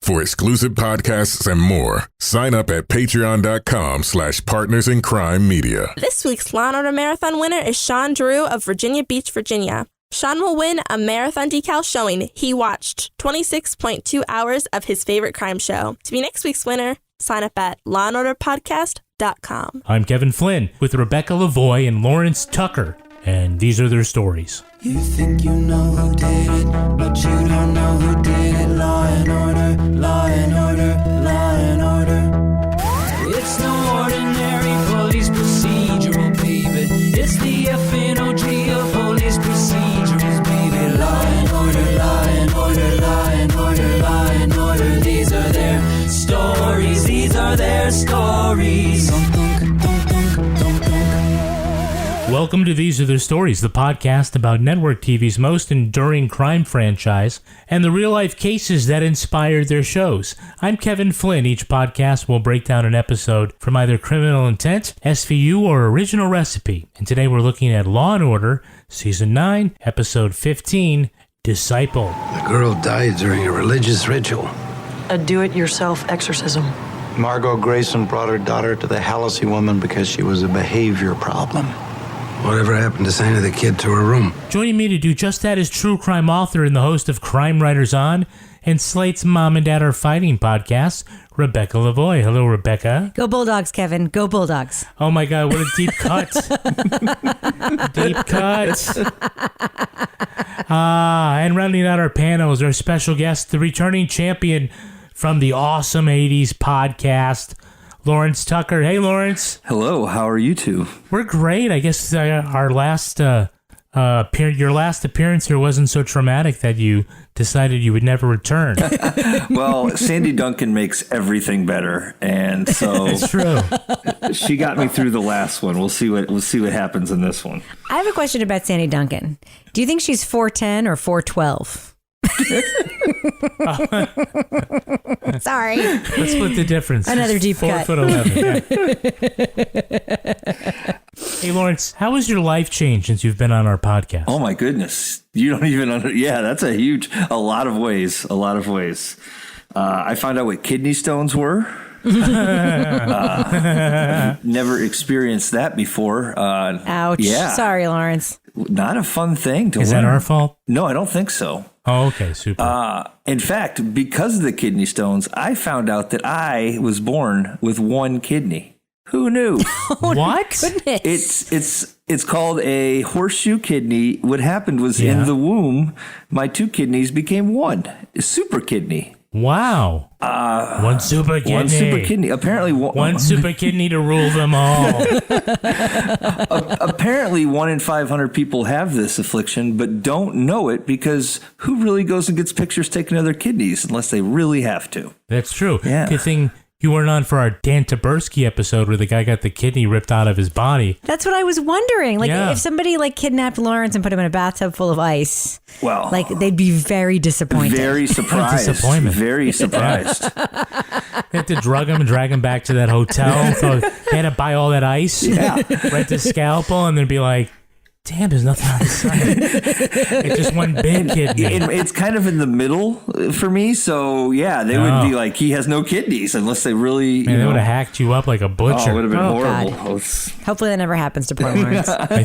For exclusive podcasts and more, sign up at patreon.com/partnersincrimemedia. This week's Law & Order Marathon winner is Sean Drew of Virginia Beach, Virginia. Sean will win a marathon decal showing he watched 26.2 hours of his favorite crime show. To be next week's winner, sign up at lawandorderpodcast.com. I'm Kevin Flynn with Rebecca Lavoie and Lawrence Tucker, and these are their stories. You think you know who did it, but you don't know who did it. Law and order, law and order, law and order. It's no ordinary police procedural, baby. It's the FNOG of police procedurals, baby. Law and order, law and order, law and order, law and order. These are their stories, these are their stories. Welcome to These Are Their Stories, the podcast about network TV's most enduring crime franchise and the real-life cases that inspired their shows. I'm Kevin Flynn. Each podcast will break down an episode from either Criminal Intent, SVU, or Original Recipe. And today we're looking at Law & Order, Season 9, Episode 15, Disciple. The girl died during a religious ritual. A do-it-yourself exorcism. Margot Grayson brought her daughter to the Hallisey woman because she was a behavior problem. Whatever happened to sending the kid to her room? Joining me to do just that is true crime author and the host of Crime Writers On and Slate's Mom and Dad Are Fighting podcast, Rebecca Lavoie. Hello, Rebecca. Go Bulldogs, Kevin. Go Bulldogs. Oh my God, what a deep cut. Deep cut. And rounding out our panel is our special guest, the returning champion from the awesome 80s podcast, Lawrence Tucker. Hey, Lawrence. Hello. How are you two? We're great. I guess our last your last appearance here wasn't so traumatic that you decided you would never return. Well, Sandy Duncan makes everything better, and so it's true. She got me through the last one. We'll see what happens in this one. I have a question about Sandy Duncan. Do you think she's 4'10" or 4'12"? Sorry. Let's split the difference. Another deep cut. 4'11". Yeah. Hey, Lawrence, how has your life changed since you've been on our podcast? Oh my goodness, you don't even yeah, that's a lot of ways. I found out what kidney stones were. Never experienced that before. Ouch. Yeah. Sorry, Lawrence. Not a fun thing to learn. Is that our fault? No, I don't think so. Oh, okay, super. In fact, because of the kidney stones, I found out that I was born with one kidney. Who knew? What? Goodness. It's called a horseshoe kidney. What happened was in the womb, my two kidneys became one. A super kidney. Wow. One super kidney. One super kidney. Apparently, one super kidney to rule them all. Apparently, 1 in 500 people have this affliction, but don't know it because who really goes and gets pictures taken of their kidneys unless they really have to? That's true. Yeah. Good thing you weren't on for our Dan Taberski episode where the guy got the kidney ripped out of his body. That's what I was wondering. If somebody kidnapped Lawrence and put him in a bathtub full of ice, well, they'd be very disappointed. Very surprised. Disappointment. Very surprised. They had to drug him and drag him back to that hotel. So they had to buy all that ice, rent the scalpel, and then be like, damn, there's nothing on the side. It's just one big kidney. It's kind of in the middle for me. So, yeah, they would be like, he has no kidneys unless they really... Man, they would have hacked you up like a butcher. Oh, it would have been horrible. Hopefully that never happens to poor Lawrence. I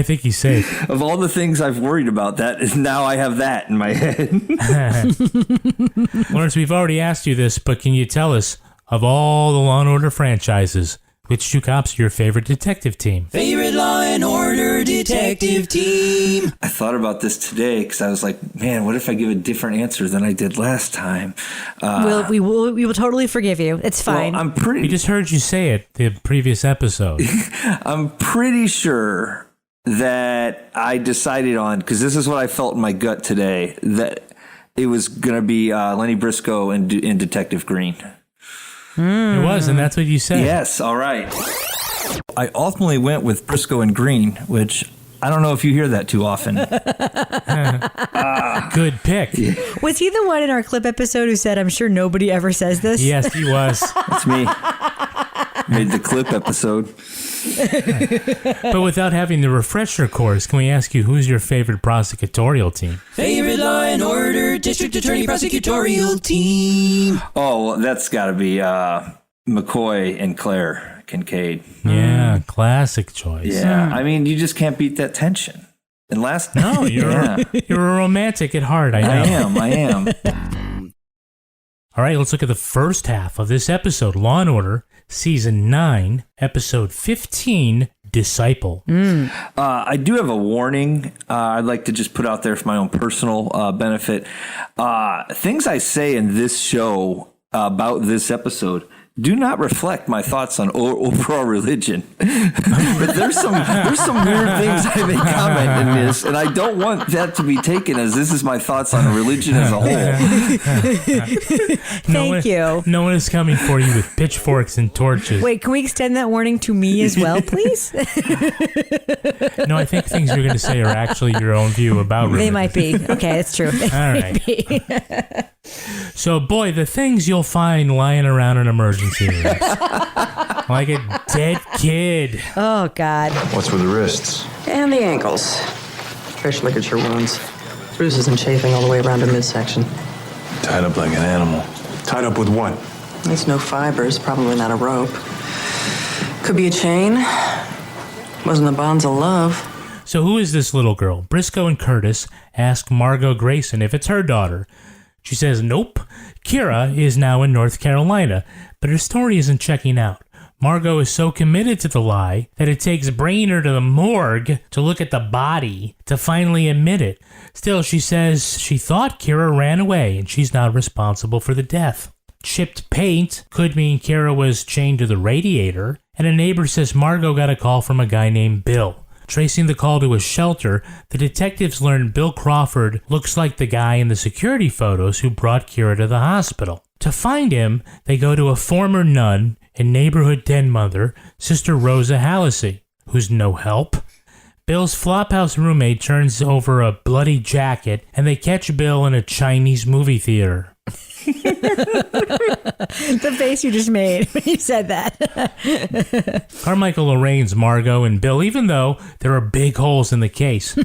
think he's safe. Of all the things I've worried about, now I have that in my head. Lawrence, we've already asked you this, but can you tell us, of all the Law & Order franchises, which two cops are your favorite detective team? Favorite Law and Order detective team. I thought about this today because I was like, man, what if I give a different answer than I did last time? We will totally forgive you. It's fine. Well, We just heard you say it the previous episode. I'm pretty sure that I decided on, because this is what I felt in my gut today, that it was going to be Lenny Briscoe and Detective Green. It was, and that's what you said. Yes, all right. I ultimately went with Briscoe and Green, which I don't know if you hear that too often. Good pick. Was he the one in our clip episode who said, I'm sure nobody ever says this? Yes, he was. That's me. Made the clip episode. But without having the refresher course, can we ask you who's your favorite prosecutorial team? Favorite Law and Order District Attorney Prosecutorial Team. Oh, that's got to be McCoy and Claire Kincaid. Yeah, classic choice. Yeah, I mean, you just can't beat that tension. And No, you're a romantic at heart, I know. I am. All right, let's look at the first half of this episode, Law and Order, Season 9, Episode 15, Disciple. I do have a warning I'd like to just put out there for my own personal benefit. Things I say in this show about this episode do not reflect my thoughts on overall religion. But there's some weird things I may comment in this, and I don't want that to be taken as this is my thoughts on religion as a whole. Thank you. No one is coming for you with pitchforks and torches. Wait, can we extend that warning to me as well, please? No, I think things you're going to say are actually your own view about religion. They might be. Okay, it's true. They All right. So, boy, the things you'll find lying around in emergency rooms. Like a dead kid. Oh, God. What's with the wrists? And the ankles. Fresh ligature wounds. Bruises and chafing all the way around her midsection. Tied up like an animal. Tied up with what? It's no fibers, probably not a rope. Could be a chain. Wasn't the bonds of love. So who is this little girl? Briscoe and Curtis ask Margot Grayson if it's her daughter. She says nope. Kira is now in North Carolina, but her story isn't checking out. Margot is so committed to the lie that it takes Brainerd to the morgue to look at the body to finally admit it. Still, she says she thought Kira ran away and she's not responsible for the death. Chipped paint could mean Kira was chained to the radiator, and a neighbor says Margot got a call from a guy named Bill. Tracing the call to a shelter, the detectives learn Bill Crawford looks like the guy in the security photos who brought Kira to the hospital. To find him, they go to a former nun and neighborhood den mother, Sister Rosa Hallisey, who's no help. Bill's flophouse roommate turns over a bloody jacket, and they catch Bill in a Chinese movie theater. The face you just made when you said that. Carmichael arraigns Margot and Bill, even though there are big holes in the case.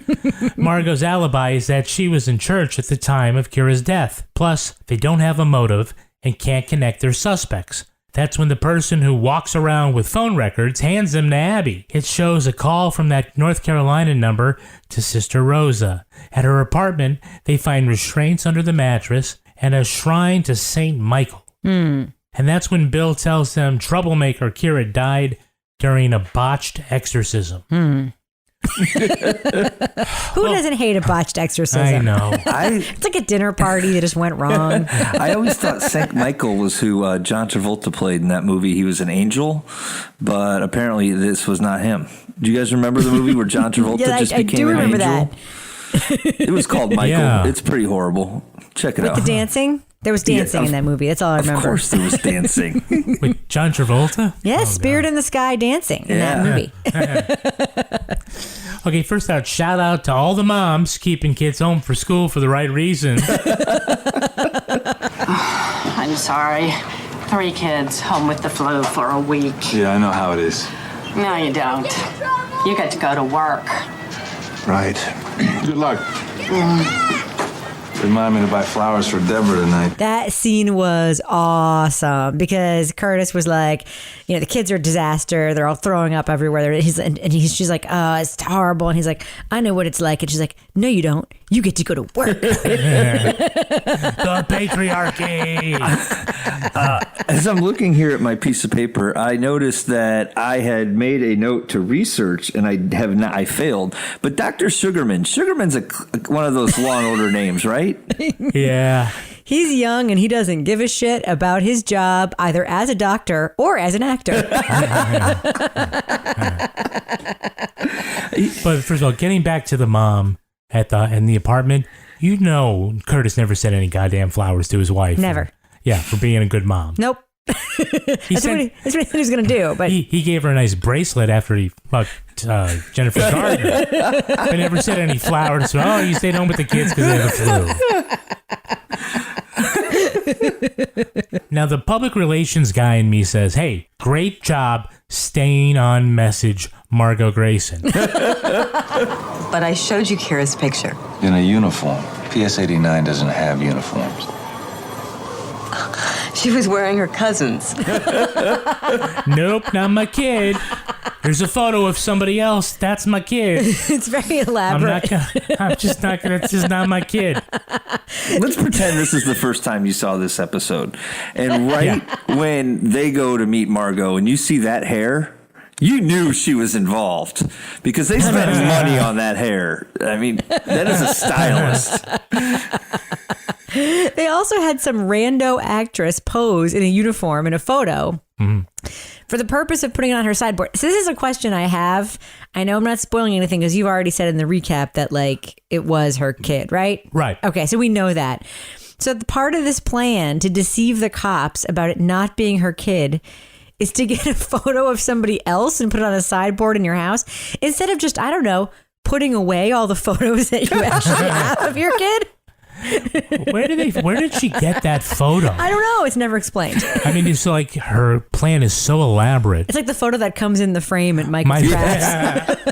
Margot's alibi is that she was in church at the time of Kira's death. Plus, they don't have a motive and can't connect their suspects. That's when the person who walks around with phone records hands them to Abby. It shows a call from that North Carolina number to Sister Rosa. At her apartment, they find restraints under the mattress and a shrine to St. Michael. And that's when Bill tells them troublemaker Kira died during a botched exorcism. Who doesn't hate a botched exorcism? I know. It's like a dinner party that just went wrong. I always thought St. Michael was who John Travolta played in that movie. He was an angel, but apparently this was not him. Do you guys remember the movie where John Travolta just became an angel? That. It was called Michael. Yeah. It's pretty horrible. Check it out. With the dancing? There was dancing in that movie. That's all I remember. Of course there was dancing. With John Travolta? Yes, Spirit in the Sky dancing in that movie. Okay, first out, shout out to all the moms keeping kids home for school for the right reasons. I'm sorry. 3 kids home with the flu for a week. Yeah, I know how it is. No, you don't. You get to go to work. Right. Good luck. Remind me to buy flowers for Deborah tonight. That scene was awesome because Curtis was like, you know, the kids are a disaster. They're all throwing up everywhere. She's like, oh, it's horrible. And he's like, I know what it's like. And she's like, no, you don't. You get to go to work. The patriarchy. As I'm looking here at my piece of paper, I noticed that I had made a note to research, and I failed. But Dr. Sugarman's one of those Law and Order names, right? Yeah. He's young and he doesn't give a shit about his job either as a doctor or as an actor. But first of all, getting back to the mom in the apartment, you know Curtis never sent any goddamn flowers to his wife. Never. For being a good mom. Nope. That's what he said he was going to do. But he gave her a nice bracelet after he fucked Jennifer Gardner. But never said any flowers. So, you stayed home with the kids because they had the flu. Now, the public relations guy in me says, hey, great job staying on message, Margot Grayson. But I showed you Kira's picture. In a uniform. PS 89 doesn't have uniforms. She was wearing her cousin's. Nope, not my kid. There's a photo of somebody else. That's my kid. It's very elaborate. It's just not my kid. Let's pretend this is the first time you saw this episode. And when they go to meet Margot and you see that hair, you knew she was involved because they spent money on that hair. I mean, that is a stylist. They also had some rando actress pose in a uniform in a photo for the purpose of putting it on her sideboard. So this is a question I have. I know I'm not spoiling anything because you've already said in the recap that like it was her kid, right? Right. Okay, so we know that. So the part of this plan to deceive the cops about it not being her kid is to get a photo of somebody else and put it on a sideboard in your house instead of just, I don't know, putting away all the photos that you actually have of your kid. Where did she get that photo? I don't know. It's never explained. I mean, it's like her plan is so elaborate. It's like the photo that comes in the frame at Michael's Crafts.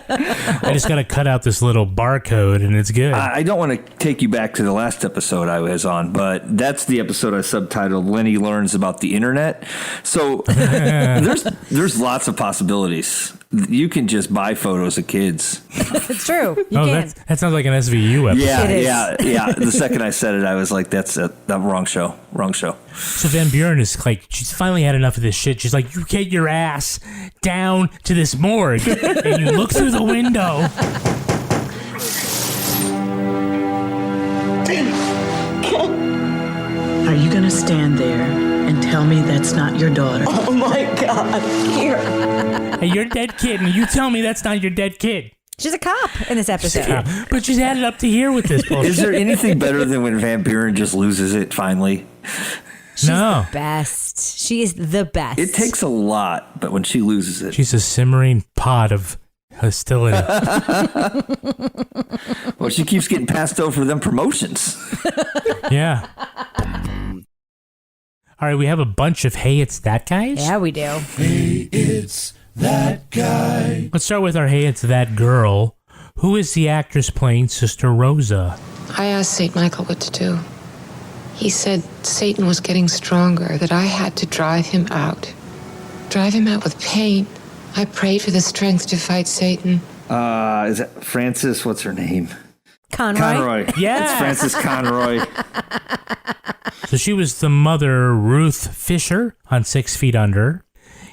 I just got to cut out this little barcode and it's good. I don't want to take you back to the last episode I was on, but that's the episode I subtitled Lenny Learns About the Internet. So there's lots of possibilities. You can just buy photos of kids. It's true. You can. That sounds like an SVU episode. Yeah. The second I said it, I was like, that's the wrong show. So Van Buren is like, she's finally had enough of this shit. She's like, you get your ass down to this morgue and you look through the window. Are you going to stand there and tell me that's not your daughter? Oh my God, Kira. Hey, you're a dead kid, and you tell me that's not your dead kid. She's a cop in this episode. But she's had it up to here with this bullshit. Is there anything better than when Van Buren just loses it finally? She's the best. She is the best. It takes a lot, but when she loses it. She's a simmering pot of hostility. Well, she keeps getting passed over for them promotions. Yeah. All right, we have a bunch of Hey, It's That guys. Yeah, we do. Hey, it's that guy. Let's start with our Hey, It's That girl. Who is the actress playing Sister Rosa? I asked St. Michael what to do. He said Satan was getting stronger, that I had to drive him out. Drive him out with pain. I prayed for the strength to fight Satan. Is that Frances? What's her name? Conroy. Yeah. It's Frances Conroy. So she was the mother, Ruth Fisher, on 6 Feet Under.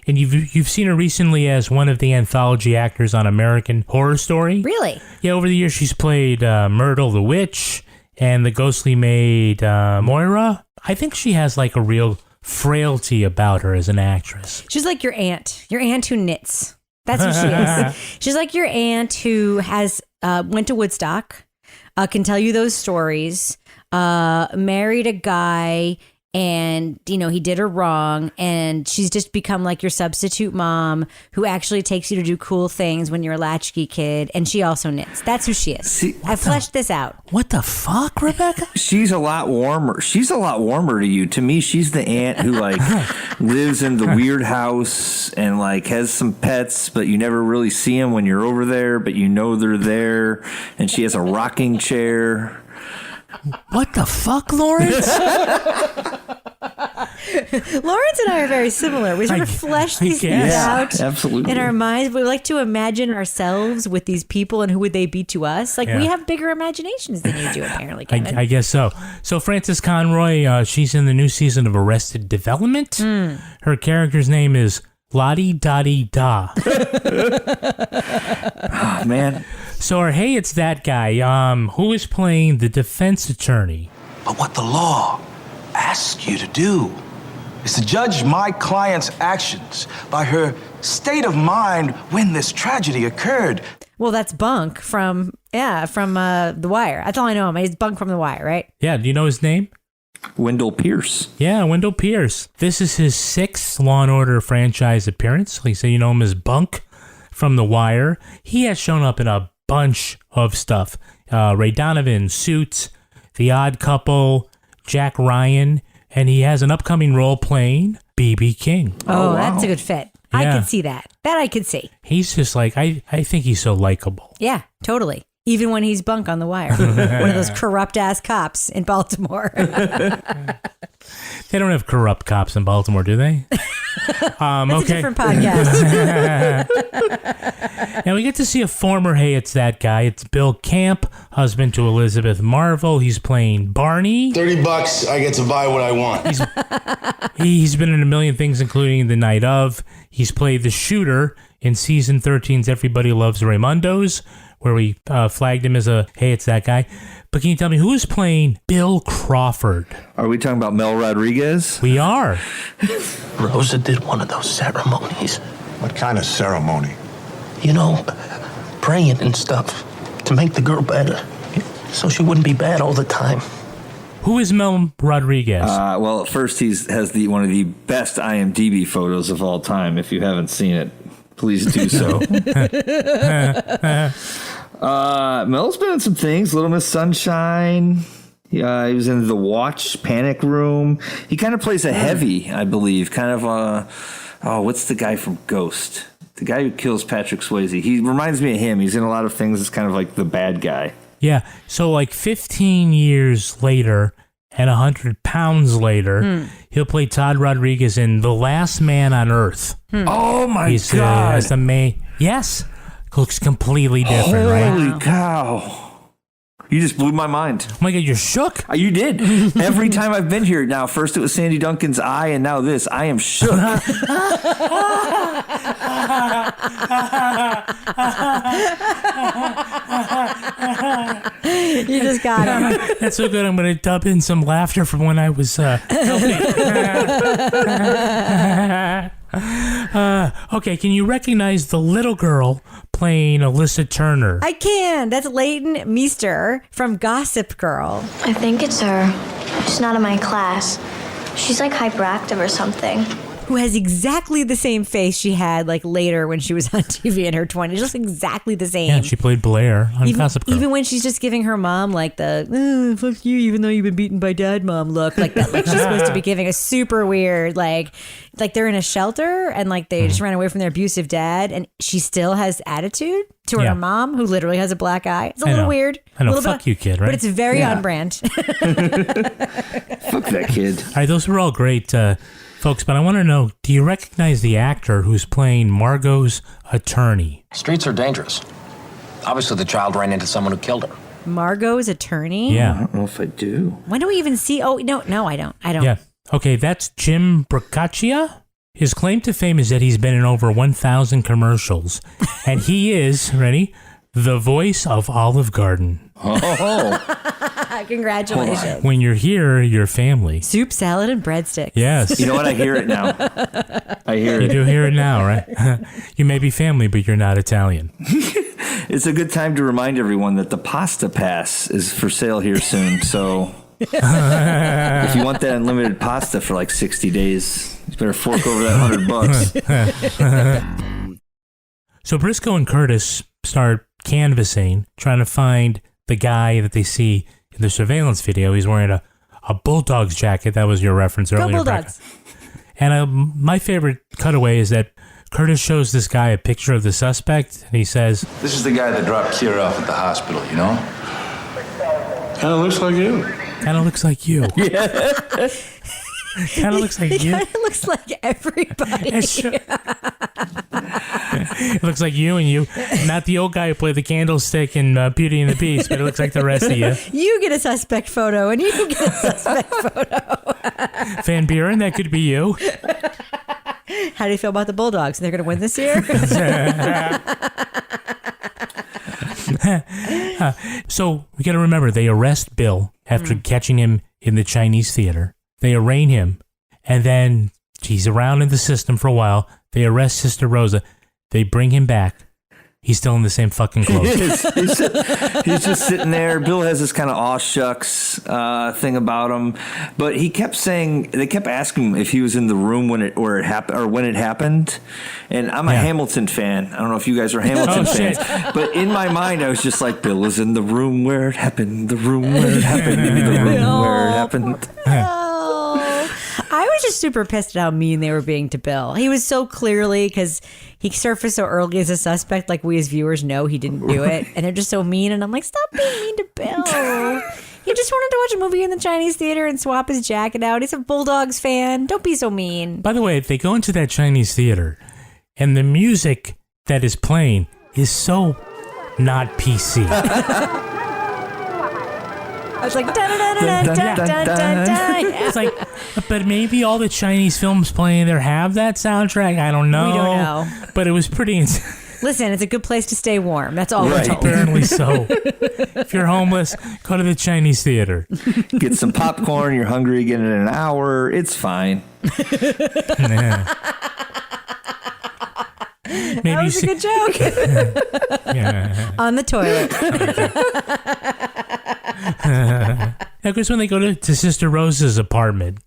And you've seen her recently as one of the anthology actors on American Horror Story. Really? Yeah, over the years she's played Myrtle the Witch and the ghostly maid Moira. I think she has like a real frailty about her as an actress. She's like your aunt who knits. That's who she is. She's like your aunt who has went to Woodstock, can tell you those stories, married a guy, and he did her wrong, and she's just become like your substitute mom who actually takes you to do cool things when you're a latchkey kid, and she also knits. That's who she is. I fleshed this out. What the fuck, Rebecca? She's a lot warmer. She's a lot warmer to you. To me, she's the aunt who like lives in the weird house and like has some pets, but you never really see them when you're over there, but you know they're there, and she has a rocking chair. What the fuck, Lawrence? Lawrence and I are very similar. We sort of flesh these things out absolutely. in our minds. We like to imagine ourselves with these people and who would they be to us. Like we have bigger imaginations than you do, apparently, Kevin. I guess so. So Frances Conroy, she's in the new season of Arrested Development. Her character's name is Lottie Dottie Da. Oh, man. So our Hey, It's That guy, who is playing the defense attorney? But what the law asks you to do is to judge my client's actions by her state of mind when this tragedy occurred. Well, that's Bunk from The Wire. That's all I know him. He's Bunk from The Wire, right? Yeah, do you know his name? Wendell Pierce. Yeah, Wendell Pierce. This is his 6th Law & Order franchise appearance. Like, so you know him as Bunk from The Wire. He has shown up in a bunch of stuff. Ray Donovan, Suits, The Odd Couple, Jack Ryan, and he has an upcoming role playing B.B. King. Oh, that's a good fit. I Yeah. could see that. That I could see. He's just like, I think he's so likable. Yeah, totally. Even when he's bunk on the wire. One of those corrupt-ass cops in Baltimore. They don't have corrupt cops in Baltimore, do they? That's a different podcast. Now we get to see a former Hey, It's That Guy. It's Bill Camp, husband to Elizabeth Marvel. He's playing Barney. $30, I get to buy what I want. He's been in a million things, including The Night Of. He's played the shooter in season 13's Everybody Loves Raymundo's, where we flagged him as a Hey, It's That Guy. But can you tell me who is playing Bill Crawford? Are we talking about Mel Rodriguez? We are. Rosa did one of those ceremonies. What kind of ceremony? You know, praying and stuff to make the girl better, so she wouldn't be bad all the time. Who is Mel Rodriguez? Well, first he has one of the best IMDb photos of all time. If you haven't seen it, please do so. Mel's been in some things. Little Miss Sunshine. He was in The Watch, Panic Room. He kind of plays a heavy, I believe. Kind of what's the guy from Ghost? The guy who kills Patrick Swayze. He reminds me of him. He's in a lot of things. It's kind of like the bad guy. Yeah. So like 15 years later and 100 pounds later, he'll play Todd Rodriguez in The Last Man on Earth. Oh my He's, God. as the main. Yes. Looks completely different, right? Holy cow. You just blew my mind. Oh my God, you're shook? You did. Every time I've been here now, first it was Sandy Duncan's eye, and now this. I am shook. You just got him. That's so good. I'm going to dub in some laughter from when I was okay, can you recognize the little girl playing Alyssa Turner? I can. That's Leighton Meester from Gossip Girl. I think it's her. She's not in my class. She's like hyperactive or something. Who has exactly the same face she had like later when she was on TV in her 20s. Just exactly the same. Yeah, she played Blair on Gossip Girl. Even when she's just giving her mom like the fuck you, even though you've been beaten by dad mom look. Like that. Like she's supposed to be giving a super weird like they're in a shelter and like they just ran away from their abusive dad and she still has attitude to her mom who literally has a black eye. It's a little weird. I know, fuck you kid, right? But it's very on brand. Fuck that kid. All right, those were all great folks, but I want to know, do you recognize the actor who's playing Margot's attorney? Streets are dangerous. Obviously, the child ran into someone who killed her. Margot's attorney? Yeah. I don't know if I do. When do we even see? Oh, no, I don't. Yeah. Okay, that's Jim Brancaccia. His claim to fame is that he's been in over 1,000 commercials, and he is, ready, the voice of Olive Garden. Oh. Congratulations. When you're here, you're family. Soup, salad, and breadsticks. Yes. You know what? I hear it now. You do hear it now, right? You may be family, but you're not Italian. It's a good time to remind everyone that the Pasta Pass is for sale here soon. So if you want that unlimited pasta for like 60 days, you better fork over that $100. So Briscoe and Curtis start canvassing, trying to find the guy that they see in the surveillance video. He's wearing a Bulldogs jacket. That was your reference earlier. Go Bulldogs. And my favorite cutaway is that Curtis shows this guy a picture of the suspect, and he says, "This is the guy that dropped Kira off at the hospital, you know? Kind of looks like you. Kind of looks like you." Yeah. Kind of looks like you. Kind of looks like everybody. It looks like you and you. Not the old guy who played the candlestick in Beauty and the Beast, but it looks like the rest of you. You get a suspect photo, and you get a suspect photo. Van Buren, that could be you. How do you feel about the Bulldogs? They're going to win this year? So we got to remember, they arrest Bill after catching him in the Chinese theater. They arraign him, and then he's around in the system for a while. They arrest Sister Rosa. They bring him back. He's still in the same fucking clothes. He's just sitting there. Bill has this kind of aw shucks thing about him, but he kept saying, they kept asking him if he was in the room when it happened, or when it happened. And I'm a Hamilton fan. I don't know if you guys are Hamilton fans, but in my mind, I was just like, Bill was in the room where it happened, the room where it happened, the room where it happened. I was just super pissed at how mean they were being to Bill. He was so clearly, because he surfaced so early as a suspect, like we as viewers know he didn't do it. And they're just so mean. And I'm like, stop being mean to Bill. He just wanted to watch a movie in the Chinese theater and swap his jacket out. He's a Bulldogs fan. Don't be so mean. By the way, if they go into that Chinese theater and the music that is playing is so not PC. I was like, dun-dun-dun-dun-dun-dun-dun. It's like, but maybe all the Chinese films playing there have that soundtrack. I don't know. We don't know. But it was pretty Listen, it's a good place to stay warm. That's all we're told. Apparently so. If you're homeless, go to the Chinese theater. Get some popcorn. You're hungry. Get it in an hour. It's fine. Yeah. Maybe That was a good joke. Yeah. On the toilet. Now, because when they go to Sister Rosa's apartment,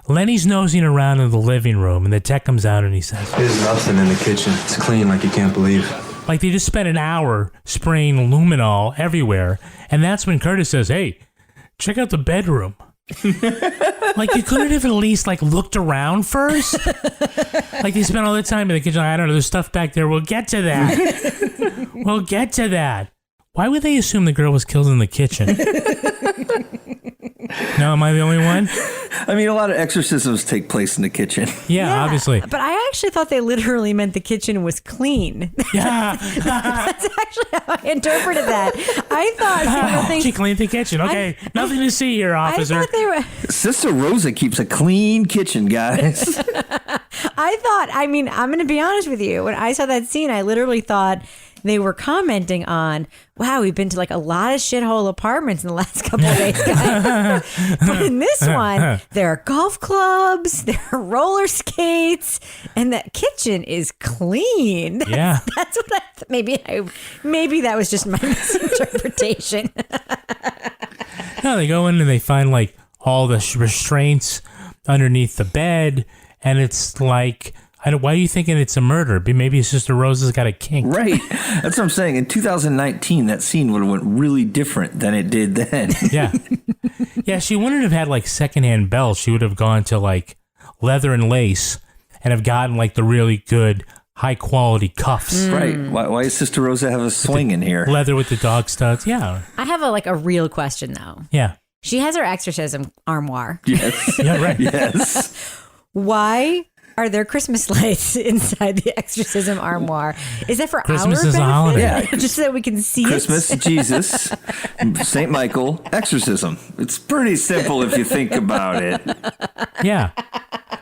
Lenny's nosing around in the living room, and the tech comes out and he says, There's nothing in the kitchen. It's clean like you can't believe. Like they just spent an hour spraying luminol everywhere, and that's when Curtis says, hey, check out the bedroom. Like you couldn't have at least like looked around first. Like they spent all the time in the kitchen. I don't know, there's stuff back there. We'll get to that. We'll get to that. Why would they assume the girl was killed in the kitchen? No, am I the only one? I mean, a lot of exorcisms take place in the kitchen. Yeah, obviously. But I actually thought they literally meant the kitchen was clean. Yeah. That's actually how I interpreted that. I thought she cleaned the kitchen. Okay, nothing to see here, officer. I thought they were... Sister Rosa keeps a clean kitchen, guys. I'm going to be honest with you. When I saw that scene, I literally thought they were commenting on, wow, we've been to like a lot of shithole apartments in the last couple of days, guys. But in this one, there are golf clubs, there are roller skates, and the kitchen is clean. Yeah. That's what I maybe that was just my misinterpretation. No, they go in and they find like all the restraints underneath the bed, and it's like, why are you thinking it's a murder? Maybe Sister Rosa's got a kink. Right. That's what I'm saying. In 2019, that scene would have went really different than it did then. Yeah. Yeah, she wouldn't have had like secondhand belts. She would have gone to like leather and lace and have gotten like the really good high quality cuffs. Right. Why does Sister Rosa have a swing in here? Leather with the dog studs. Yeah. I have a real question though. Yeah. She has her exorcism armoire. Yes. Yeah, right. Yes. Why are there Christmas lights inside the exorcism armoire? Is that for Christmas our is a benefit? holiday. Yeah. Just so that we can see Christmas, it? Jesus, St. Michael, exorcism. It's pretty simple if you think about it. Yeah.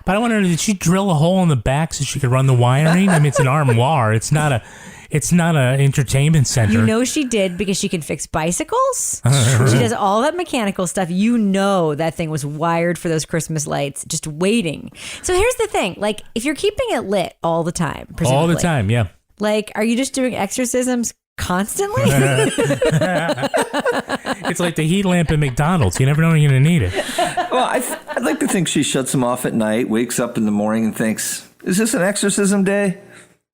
But I wonder, did she drill a hole in the back so she could run the wiring? I mean, it's an armoire. It's not a entertainment center. You know she did because she can fix bicycles. She does all that mechanical stuff. You know that thing was wired for those Christmas lights, just waiting. So here's the thing. Like, if you're keeping it lit all the time, presumably. All the time, yeah. Like, are you just doing exorcisms constantly? It's like the heat lamp at McDonald's. You never know when you're going to need it. Well, I'd like to think she shuts them off at night, wakes up in the morning and thinks, is this an exorcism day?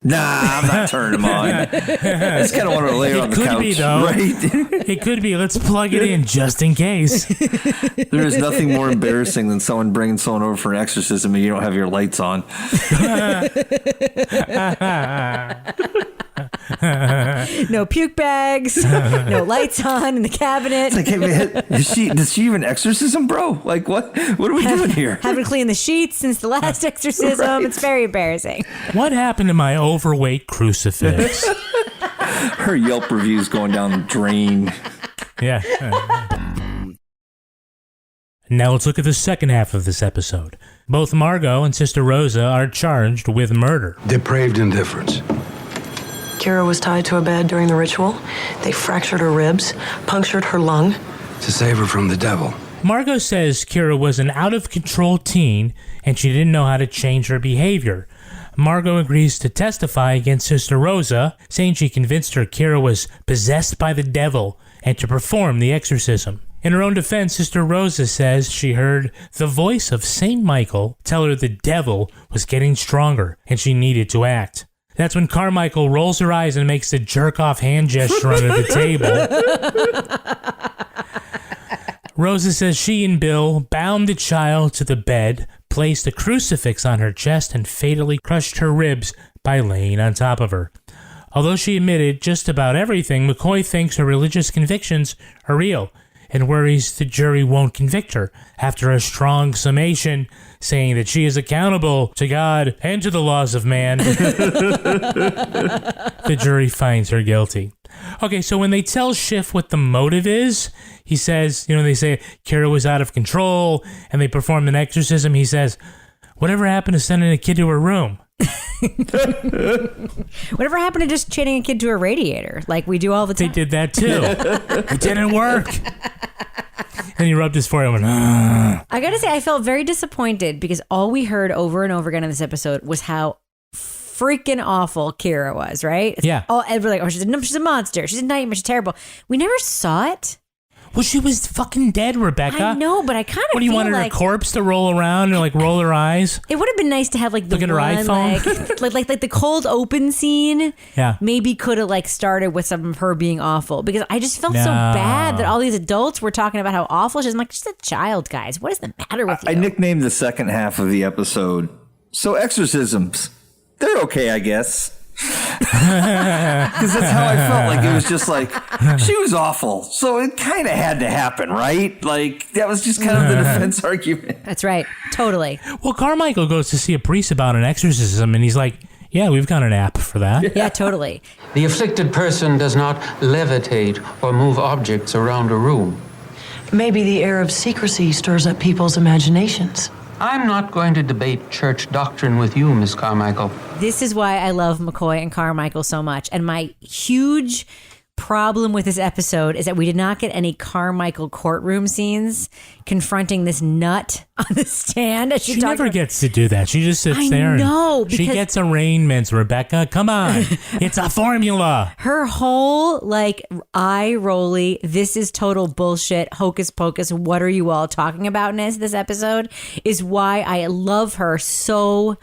Nah, I'm not turning them on. I just kind of want to lay on the couch. It could be, though. Right? It could be. Let's plug it in just in case. There is nothing more embarrassing than someone bringing someone over for an exorcism and you don't have your lights on. No puke bags, no lights on in the cabinet. It's like, hey, man, does she even exorcism, bro? Like, what are we doing here? Haven't cleaned the sheets since the last exorcism. Right. It's very embarrassing. What happened to my overweight crucifix? Her Yelp reviews going down the drain. Yeah. Now let's look at the second half of this episode. Both Margot and Sister Rosa are charged with murder. Depraved indifference. Kira was tied to a bed during the ritual. They fractured her ribs, punctured her lung. To save her from the devil. Margot says Kira was an out-of-control teen and she didn't know how to change her behavior. Margot agrees to testify against Sister Rosa, saying she convinced her Kira was possessed by the devil and to perform the exorcism. In her own defense, Sister Rosa says she heard the voice of St. Michael tell her the devil was getting stronger and she needed to act. That's when Carmichael rolls her eyes and makes a jerk-off hand gesture under the table. Rosa says she and Bill bound the child to the bed, placed a crucifix on her chest and fatally crushed her ribs by laying on top of her. Although she admitted just about everything, McCoy thinks her religious convictions are real and worries the jury won't convict her. After a strong summation saying that she is accountable to God and to the laws of man, the jury finds her guilty. Okay, so when they tell Schiff what the motive is, he says, they say Kira was out of control and they performed an exorcism. He says, whatever happened to sending a kid to her room? Whatever happened to just chaining a kid to a radiator like we do all the time? They did that too. It didn't work. And he rubbed his forehead and went, ah. I gotta say, I felt very disappointed because all we heard over and over again in this episode was how freaking awful Kira was, right? Yeah. We're like, she's a monster. She's a nightmare. She's terrible. We never saw it. Well, she was fucking dead, Rebecca. I know, but I kind of What do you feel wanted like her corpse to roll around and like roll her eyes? It would have been nice to have like the look at her iPhone, like the cold open scene. Yeah, maybe could have like started with some of her being awful because I just felt so bad that all these adults were talking about how awful she is. I'm like, she's a child, guys. What is the matter with you? I nicknamed the second half of the episode "So Exorcisms." They're okay, I guess. Because that's how I felt. Like it was just like she was awful, so it kind of had to happen, right? Like that was just kind of the defense argument. That's right, totally. Well, Carmichael goes to see a priest about an exorcism, and he's like, "Yeah, we've got an app for that." Yeah, totally. The afflicted person does not levitate or move objects around a room. Maybe the air of secrecy stirs up people's imaginations. I'm not going to debate church doctrine with you, Miss Carmichael. This is why I love McCoy and Carmichael so much. And my huge problem with this episode is that we did not get any Carmichael courtroom scenes confronting this nut on the stand. She never gets to do that. She just sits there. I know. She gets arraignments, Rebecca. Come on. It's a formula. Her whole eye rolly, this is total bullshit, hocus pocus, what are you all talking about this episode is why I love her so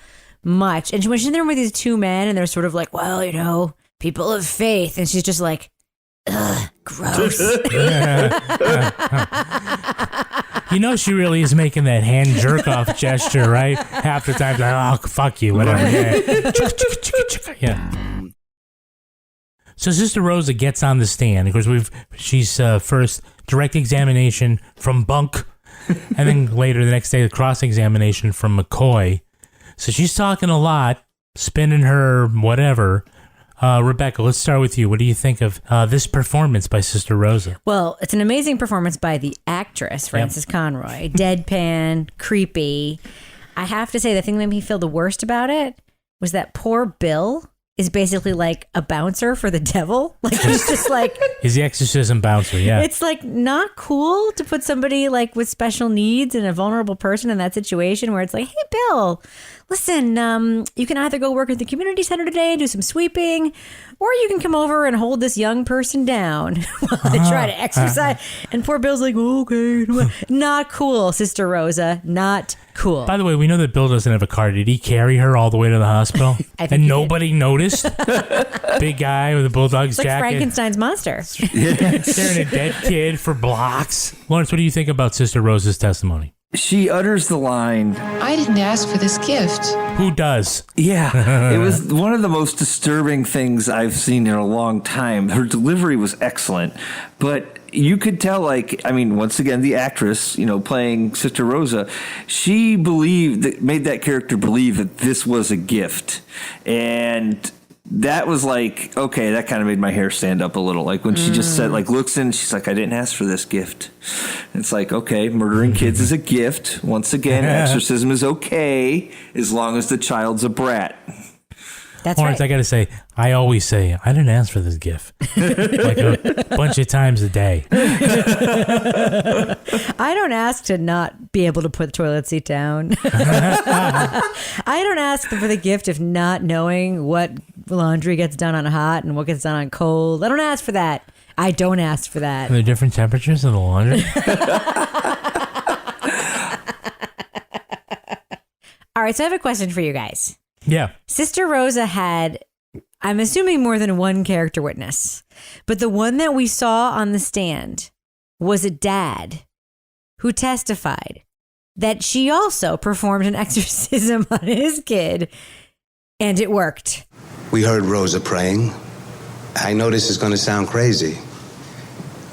much. And when she's in there with these two men and they're sort of like, well, people of faith. And she's just like, ugh, gross. She really is making that hand jerk off gesture, right? Half the time, like, oh, fuck you, whatever. Yeah. So Sister Rosa gets on the stand. Of course, she's first direct examination from Bunk, and then later the next day the cross examination from McCoy. So she's talking a lot, spinning her whatever. Rebecca, let's start with you. What do you think of this performance by Sister Rosa? Well, it's an amazing performance by the actress, Frances Conroy. Deadpan, creepy. I have to say, the thing that made me feel the worst about it was that poor Bill is basically like a bouncer for the devil. Like he's just like... He's the exorcism bouncer, yeah. It's like not cool to put somebody like with special needs and a vulnerable person in that situation where it's like, hey, Bill, listen, you can either go work at the community center today and do some sweeping, or you can come over and hold this young person down while I try to exercise. And poor Bill's like, okay. Not cool, Sister Rosa. Not cool. By the way, we know that Bill doesn't have a car. Did he carry her all the way to the hospital? And nobody noticed? Big guy with a bulldog's jacket. It's like jacket. Frankenstein's monster. Staring at a dead kid for blocks. Lawrence, what do you think about Sister Rosa's testimony? She utters the line, I didn't ask for this gift. Who does? Yeah. It was one of the most disturbing things I've seen in a long time. Her delivery was excellent, but you could tell, once again, the actress, playing Sister Rosa, she made that character believe that this was a gift. And that was like, okay, that kind of made my hair stand up a little. Like when she just said, looks in, she's like, I didn't ask for this gift. It's like, okay, murdering kids is a gift. Once again, exorcism is okay as long as the child's a brat. That's Lawrence, right. I got to say, I always say, I didn't ask for this gift. Like a bunch of times a day. I don't ask to not be able to put the toilet seat down. I don't ask for the gift of not knowing what laundry gets done on hot and what gets done on cold. I don't ask for that. I don't ask for that. Are there different temperatures in the laundry? All right, so I have a question for you guys. Yeah. Sister Rosa had, I'm assuming, more than one character witness, but the one that we saw on the stand was a dad who testified that she also performed an exorcism on his kid, and it worked. We heard Rosa praying. I know this is going to sound crazy,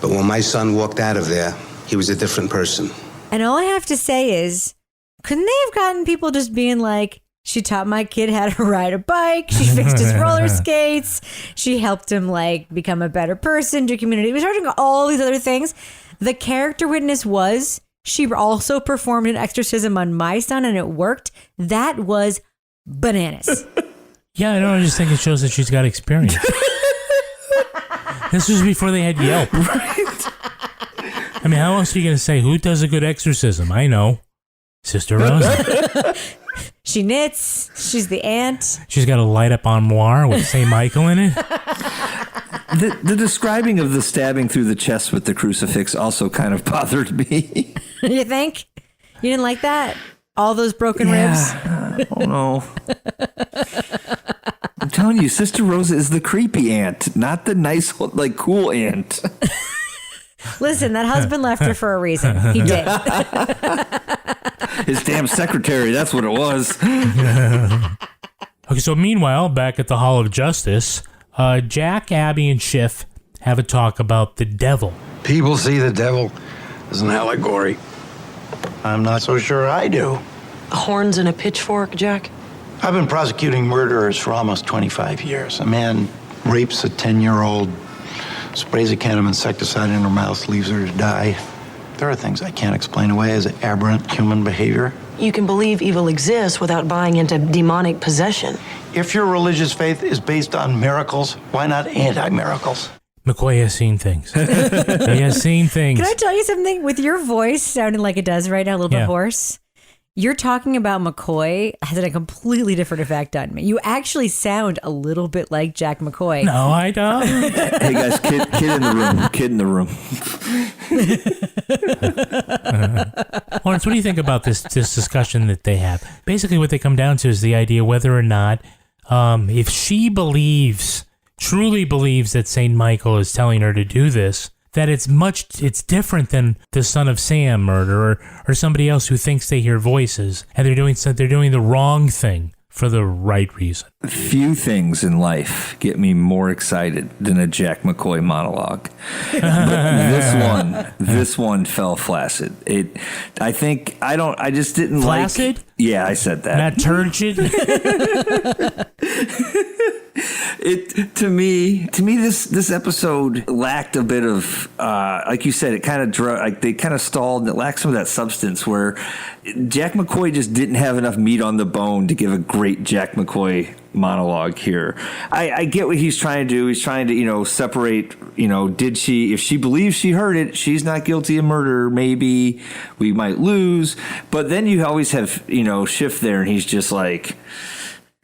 but when my son walked out of there, he was a different person. And all I have to say is, couldn't they have gotten people just being like, she taught my kid how to ride a bike, she fixed his roller skates, she helped him like become a better person, do community. We started doing all these other things. The character witness was, she also performed an exorcism on my son and it worked. That was bananas. Yeah, I just think it shows that she's got experience. This was before they had Yelp. Right. I mean, how else are you going to say, who does a good exorcism? I know. Sister Rosa. She knits. She's the aunt. She's got a light-up armoire with St. Michael in it. The describing of the stabbing through the chest with the crucifix also kind of bothered me. You think? You didn't like that? All those broken ribs? Oh, no. I'm telling you, Sister Rosa is the creepy aunt, not the nice, like, cool aunt. Listen, that husband left her for a reason. He did. His damn secretary, that's what it was. Okay, so meanwhile, back at the Hall of Justice, Jack, Abby, and Schiff have a talk about the devil. People see the devil as an allegory. I'm not so sure I do. Horns and a pitchfork, Jack? I've been prosecuting murderers for almost 25 years. A man rapes a 10-year-old, sprays a can of insecticide in her mouth, leaves her to die. There are things I can't explain away as aberrant human behavior. You can believe evil exists without buying into demonic possession. If your religious faith is based on miracles, why not anti-miracles? McCoy has seen things. He has seen things. Can I tell you something? With your voice sounding like it does right now, a little bit hoarse, you're talking about McCoy has a completely different effect on me. You actually sound a little bit like Jack McCoy. No, I don't. Hey guys, kid in the room. Kid in the room. Lawrence, what do you think about this discussion that they have? Basically, what they come down to is the idea whether or not, if she truly believes that St. Michael is telling her to do this, that it's different than the Son of Sam murder or somebody else who thinks they hear voices and they're doing the wrong thing for the right reason. Few things in life get me more excited than a Jack McCoy monologue. But this one fell flaccid. I just didn't flaccid? Like. Yeah, I said that. Not turgid? To me, this episode lacked a bit of, like you said, it kind of they kind of stalled, and it lacked some of that substance where Jack McCoy just didn't have enough meat on the bone to give a great Jack McCoy monologue here. I get what he's trying to do. He's trying to, separate, if she believes she heard it, she's not guilty of murder, maybe we might lose. But then you always have, Schiff there, and he's just like,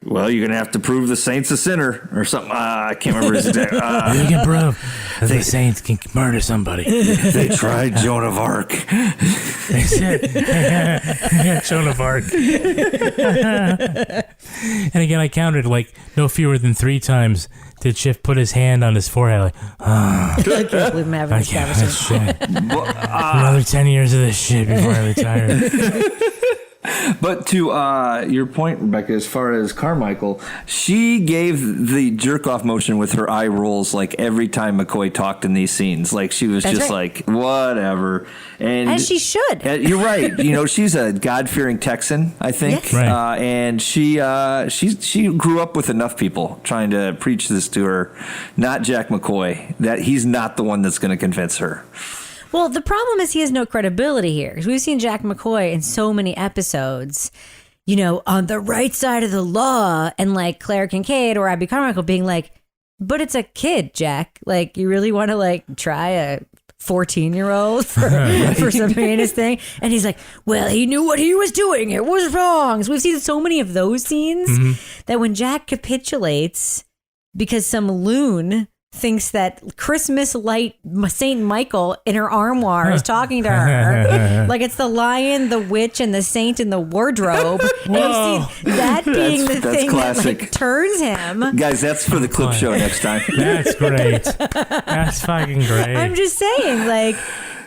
well, you're going to have to prove the saint's a sinner or something. I can't remember his exact. You can prove that the saints can murder somebody. They tried Joan of Arc. They said, Joan of Arc. And again, I counted like no fewer than 3 times did Schiff put his hand on his forehead like, I can't believe I'm having this conversation. Another 10 years of this shit before I retire. But to your point, Rebecca, as far as Carmichael, she gave the jerk-off motion with her eye rolls like every time McCoy talked in these scenes. Like she was like, whatever. And as she should. You're right. She's a God-fearing Texan, I think. Yes. Right. And she grew up with enough people trying to preach this to her, not Jack McCoy, that he's not the one that's going to convince her. Well, the problem is he has no credibility here. We've seen Jack McCoy in so many episodes, on the right side of the law, and like Claire Kincaid or Abby Carmichael being like, but it's a kid, Jack. Like, you really want to like try a 14-year-old for some heinous thing? And he's like, well, he knew what he was doing. It was wrong. So we've seen so many of those scenes that when Jack capitulates because some loon thinks that Christmas light St. Michael in her armoire is talking to her like it's the lion, the witch, and the saint in the wardrobe. And you see that being the thing classic. That like turns him. Guys, that's for the clip show next time. That's great. That's fucking great. I'm just saying, like,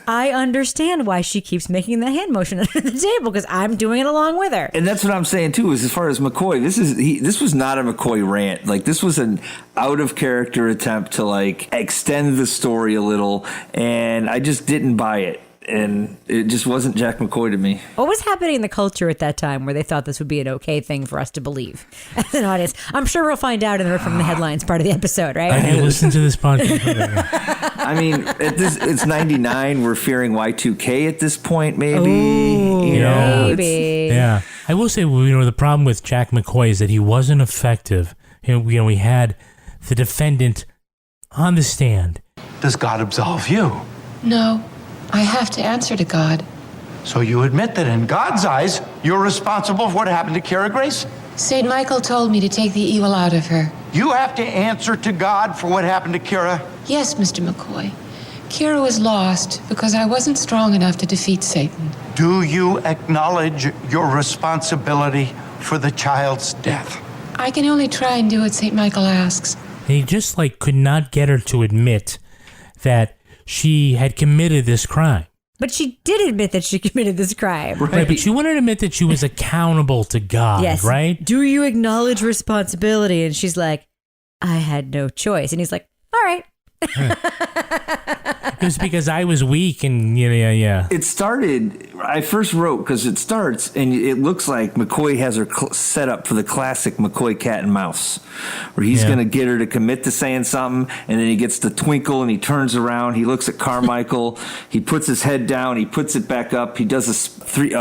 I understand why she keeps making that hand motion under the table because I'm doing it along with her. And that's what I'm saying too. Is as far as McCoy, this was not a McCoy rant. Like this was an out of character attempt to like extend the story a little, and I just didn't buy it. And it just wasn't Jack McCoy to me. What was happening in the culture at that time where they thought this would be an okay thing for us to believe as an audience? I'm sure we'll find out in the From the Headlines part of the episode, right? I didn't listen to this podcast. I mean, it's 99. We're fearing Y2K at this point, maybe. Ooh, maybe. Yeah. I will say, the problem with Jack McCoy is that he wasn't effective. We had the defendant on the stand. Does God absolve you? No, I have to answer to God. So you admit that in God's eyes, you're responsible for what happened to Kira Grace? St. Michael told me to take the evil out of her. You have to answer to God for what happened to Kira? Yes, Mr. McCoy. Kira was lost because I wasn't strong enough to defeat Satan. Do you acknowledge your responsibility for the child's death? I can only try and do what St. Michael asks. He just could not get her to admit that she had committed this crime. But she did admit that she committed this crime. Right, but she wanted to admit that she was accountable to God, yes. right? Do you acknowledge responsibility? And she's like, I had no choice. And he's like, all right. It was because I was weak and yeah. It started, I first wrote, because it starts and it looks like McCoy has her set up for the classic McCoy cat and mouse, where he's going to get her to commit to saying something, and then he gets the twinkle and he turns around, he looks at Carmichael, he puts his head down, he puts it back up, he does a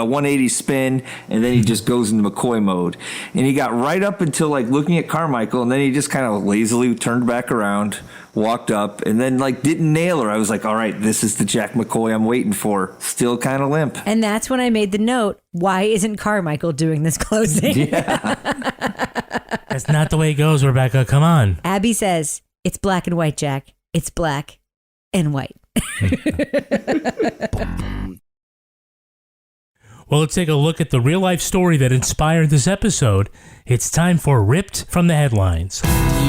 180 spin, and then he just goes into McCoy mode. And he got right up until looking at Carmichael, and then he just kind of lazily turned back around, walked up, and then didn't nail her. I was like, all right, this is the Jack McCoy I'm waiting for. Still kind of limp. And that's when I made the note, why isn't Carmichael doing this closing? Yeah. That's not the way it goes, Rebecca. Come on. Abby says, it's black and white, Jack. It's black and white. Well, let's take a look at the real-life story that inspired this episode. It's time for Ripped from the Headlines.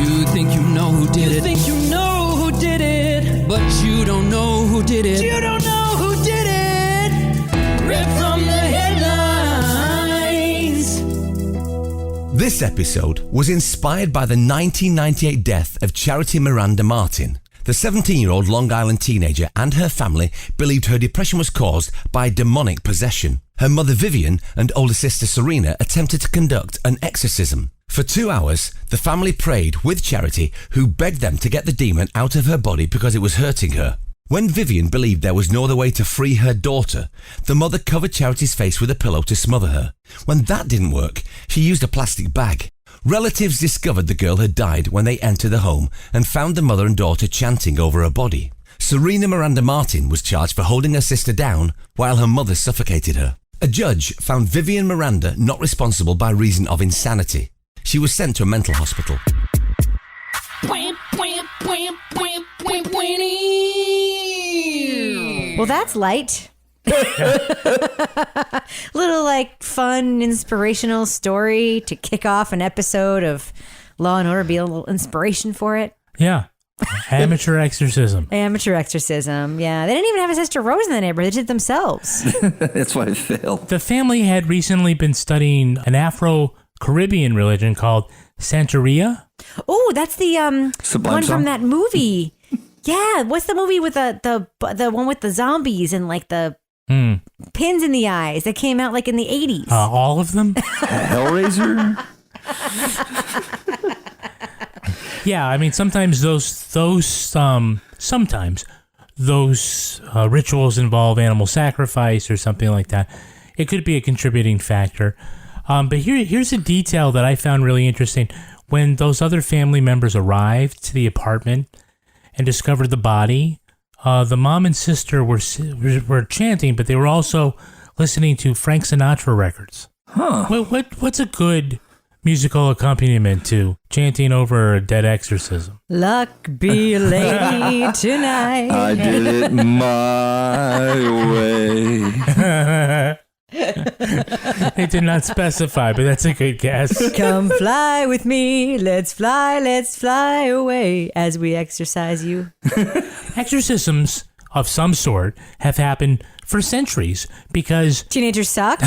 You think you know who did it. You think you know who did it. But you don't know who did it. You don't know who did it. Ripped from the Headlines. This episode was inspired by the 1998 death of Charity Miranda Martin. The 17-year-old Long Island teenager and her family believed her depression was caused by demonic possession. Her mother Vivian and older sister Serena attempted to conduct an exorcism. For 2 hours, the family prayed with Charity, who begged them to get the demon out of her body because it was hurting her. When Vivian believed there was no other way to free her daughter, the mother covered Charity's face with a pillow to smother her. When that didn't work, she used a plastic bag. Relatives discovered the girl had died when they entered the home and found the mother and daughter chanting over her body. Serena Miranda Martin was charged for holding her sister down while her mother suffocated her. A judge found Vivian Miranda not responsible by reason of insanity. She was sent to a mental hospital. Well, that's light. Little fun, inspirational story to kick off an episode of Law and Order, be a little inspiration for it. Yeah. Amateur exorcism. Amateur exorcism, yeah. They didn't even have a Sister Rose in the neighborhood. They did it themselves. That's why it failed. The family had recently been studying an Afro-Caribbean religion called Santeria. Oh, that's the one song? from that movie. Yeah, what's the movie with the one with the zombies and the pins in the eyes that came out in the 80s? All of them? Hellraiser? Yeah, I mean, sometimes those rituals involve animal sacrifice or something like that. It could be a contributing factor. But here's a detail that I found really interesting. When those other family members arrived to the apartment and discovered the body, the mom and sister were chanting, but they were also listening to Frank Sinatra records. Huh. What's a good musical accompaniment to chanting over a dead exorcism? Luck be a lady tonight. I did it my way. They did not specify, but that's a good guess. Come fly with me. Let's fly away as we exorcise you. Exorcisms of some sort have happened for centuries because teenagers suck.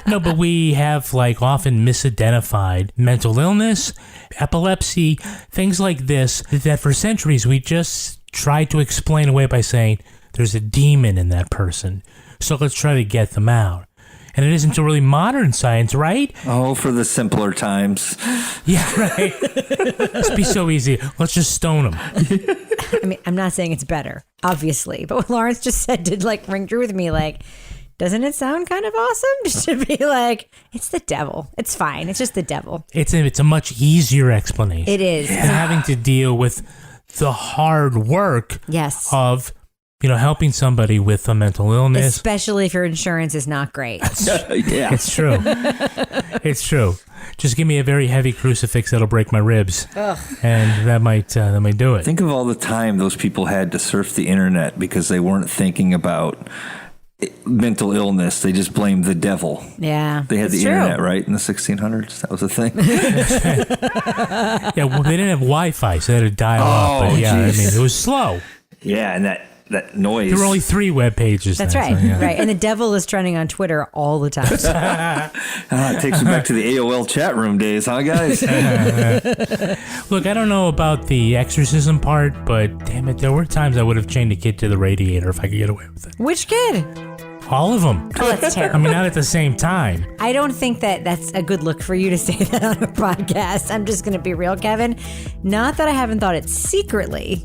No, but we have like often misidentified mental illness, epilepsy, things like this that for centuries we just tried to explain away by saying there's a demon in that person. So let's try to get them out. And it isn't until really modern science, right? Oh, for the simpler times. Yeah, right. It'd be so easy. Let's just stone them. I mean, I'm not saying it's better, obviously, but what Lawrence just said did like ring true with me. Like, doesn't it sound kind of awesome? Just to be like, it's the devil. It's fine. It's just the devil. It's a much easier explanation. It is. Than having to deal with the hard work of helping somebody with a mental illness. Especially if your insurance is not great. Yeah. It's true. It's true. Just give me a very heavy crucifix that'll break my ribs. Ugh. And that might do it. Think of all the time those people had to surf the internet because they weren't thinking about mental illness. They just blamed the devil. Yeah. They had the true. internet, right? In the 1600s. That was a thing. Yeah, well, they didn't have Wi-Fi, so they had to dial up. But yeah, geez. I mean, it was slow. Yeah, and that noise. There were only 3 web pages. That's then, right. so, yeah. Right. And the devil is trending on Twitter all the time. It takes me back to the AOL chat room days, huh, guys? Look, I don't know about the exorcism part, but damn it, there were times I would have chained a kid to the radiator if I could get away with it. Which kid? All of them. Oh, that's terrible. I mean, not at the same time. I don't think that's a good look for you to say that on a podcast. I'm just going to be real, Kevin. Not that I haven't thought it secretly.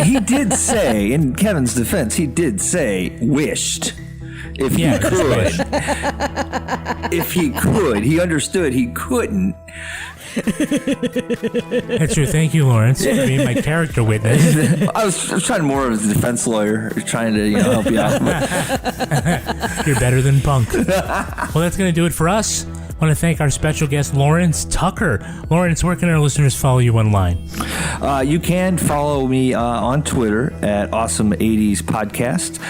He did say, in Kevin's defense, he did say wished. If he could. If he could. He understood he couldn't. That's true. Thank you, Lawrence, for being my character witness. I was trying more as a defense lawyer, trying to help you out. You're better than Punk. Well, that's going to do it for us. I want to thank our special guest, Lawrence Tucker. Lawrence, where can our listeners follow you online? You can follow me on Twitter at Awesome80s Podcast.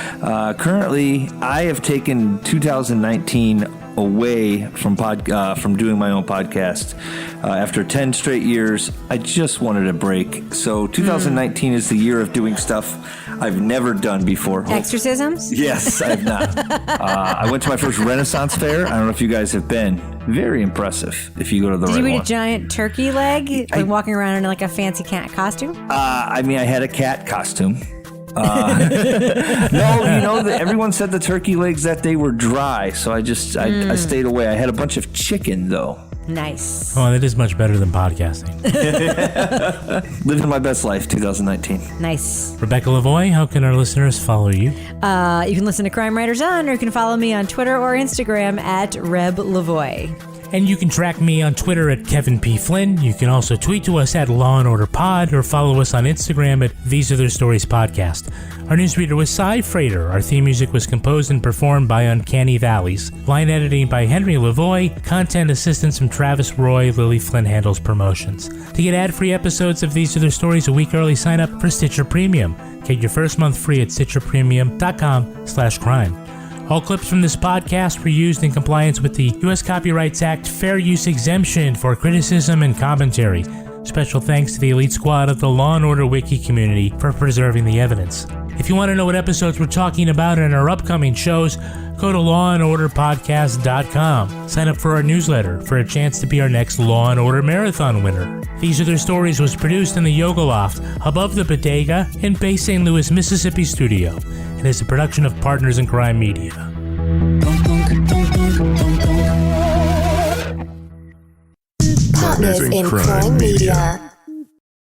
Currently, I have taken 2019 away from doing my own podcast. After 10 straight years, I just wanted a break. So 2019 is the year of doing stuff I've never done before. Exorcisms? Yes, I've not. I went to my first Renaissance fair. I don't know if you guys have been. Very impressive if you go to the right one. Did you eat a giant turkey leg? Walking around in like a fancy cat costume? I had a cat costume. No, everyone said the turkey legs that day were dry, so I stayed away. I had a bunch of chicken though. Nice. Oh, that is much better than podcasting. Living my best life, 2019. Nice. Rebecca Lavoie, how can our listeners follow you? You can listen to Crime Writers On, or you can follow me on Twitter or Instagram at Reb Lavoie. And you can track me on Twitter at Kevin P. Flynn. You can also tweet to us at Law & Order Pod or follow us on Instagram at These Are Their Stories Podcast. Our newsreader was Cy Frater. Our theme music was composed and performed by Uncanny Valleys. Line editing by Henry Lavoie. Content assistance from Travis Roy. Lily Flynn handles promotions. To get ad-free episodes of These Are Their Stories a week early, sign up for Stitcher Premium. Get your first month free at stitcherpremium.com/crime. All clips from this podcast were used in compliance with the U.S. Copyrights Act Fair Use Exemption for criticism and commentary. Special thanks to the elite squad of the Law & Order Wiki community for preserving the evidence. If you want to know what episodes we're talking about in our upcoming shows, go to lawandorderpodcast.com. Sign up for our newsletter for a chance to be our next Law & Order Marathon winner. These Are Their Stories was produced in the Yoga Loft above the Bodega in Bay St. Louis, Mississippi studio, and is a production of Partners in Crime Media. Partners in Crime Media.